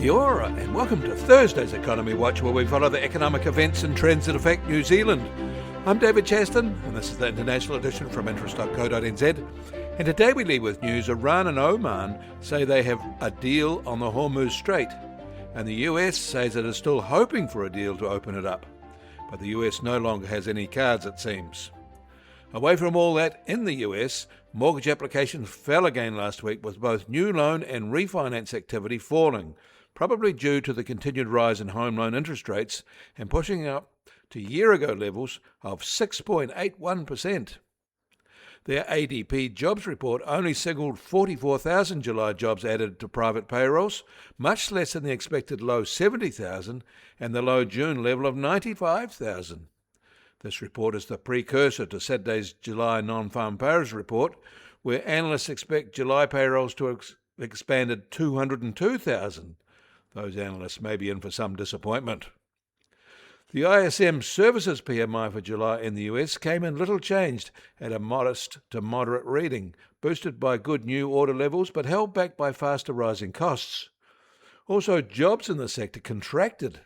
Kia ora, and welcome to Thursday's Economy Watch, where we follow the economic events and trends that affect New Zealand. I'm David Chaston, and this is the international edition from interest.co.nz. And today we lead with news. Iran and Oman say they have a deal on the Hormuz Strait, and the US says it is still hoping for a deal to open it up. But the US no longer has any cards, it seems. Away from all that, in the US, mortgage applications fell again last week, with both new loan and refinance activity falling, probably due to the continued rise in home loan interest rates and pushing up to year-ago levels of 6.81%. Their ADP jobs report only signalled 44,000 July jobs added to private payrolls, much less than the expected low 70,000 and the low June level of 95,000. This report is the precursor to Saturday's July non-farm payrolls report, where analysts expect July payrolls to have expanded 202,000. Those analysts may be in for some disappointment. The ISM Services PMI for July in the US came in little changed at a modest to moderate reading, boosted by good new order levels but held back by faster rising costs. Also, jobs in the sector contracted.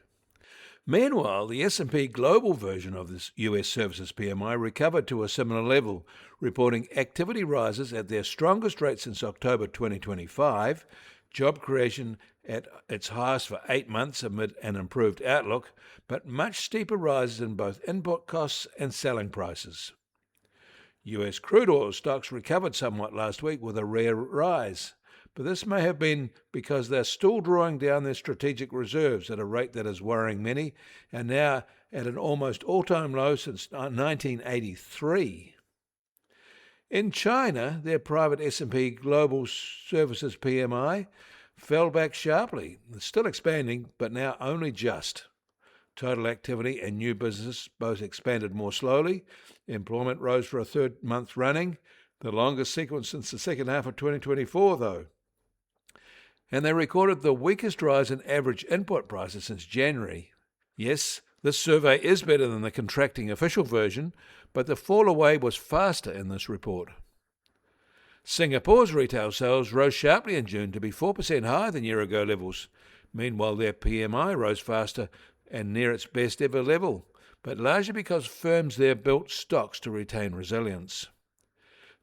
Meanwhile, the S&P Global version of this US Services PMI recovered to a similar level, reporting activity rises at their strongest rate since October 2025, job creation at its highest for 8 months amid an improved outlook, but much steeper rises in both input costs and selling prices. US crude oil stocks recovered somewhat last week with a rare rise, but this may have been because they're still drawing down their strategic reserves at a rate that is worrying many, and now at an almost all-time low since 1983. In China, their private S&P Global Services PMI fell back sharply. It's still expanding, but now only just. Total activity and new business both expanded more slowly. Employment rose for a third month running, the longest sequence since the second half of 2024, though. And they recorded the weakest rise in average input prices since January. Yes, this survey is better than the contracting official version, but the fall away was faster in this report. Singapore's retail sales rose sharply in June to be 4% higher than year-ago levels. Meanwhile, their PMI rose faster and near its best-ever level, but largely because firms there built stocks to retain resilience.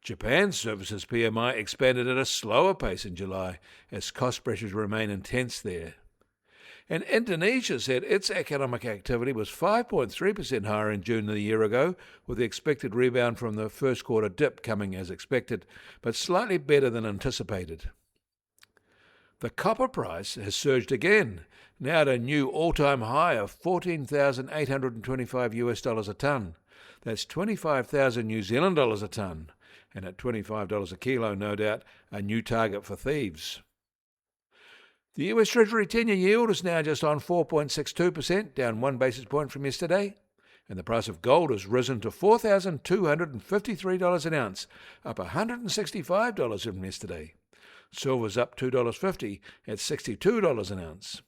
Japan's services PMI expanded at a slower pace in July, as cost pressures remain intense there. And Indonesia said its economic activity was 5.3% higher in June than a year ago, with the expected rebound from the first quarter dip coming as expected, but slightly better than anticipated. The copper price has surged again, now at a new all-time high of $14,825 a tonne. That's 25,000 New Zealand dollars a tonne, and at $25 a kilo, no doubt, a new target for thieves. The US Treasury 10-year yield is now just on 4.62%, down 1 basis point from yesterday, and the price of gold has risen to $4,253 an ounce, up $165 from yesterday. Silver's up $2.50 at $62 an ounce.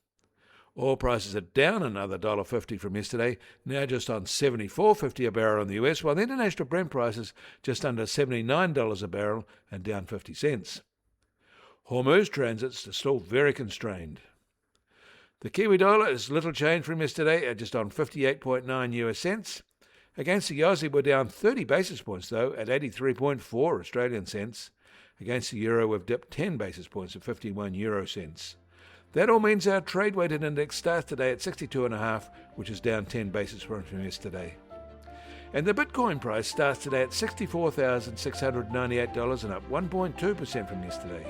Oil prices are down another $1.50 from yesterday, now just on $74.50 a barrel in the US, while the international Brent price is just under $79 a barrel and down 50 cents. Hormuz transits are still very constrained. The Kiwi dollar is little changed from yesterday at just on 58.9 US cents. Against the Aussie, we're down 30 basis points, though, at 83.4 Australian cents. Against the euro, we've dipped 10 basis points at 51 euro cents. That all means our trade-weighted index starts today at 62.5, which is down 10 basis points from yesterday. And the Bitcoin price starts today at $64,698 and up 1.2% from yesterday.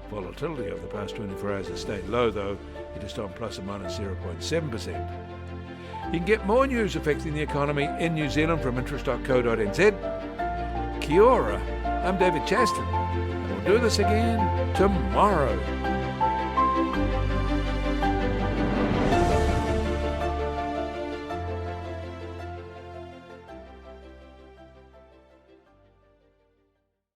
Volatility over the past 24 hours has stayed low, though, at just on plus or minus 0.7%. You can get more news affecting the economy in New Zealand from interest.co.nz. Kia ora, I'm David Chaston, and we'll do this again tomorrow.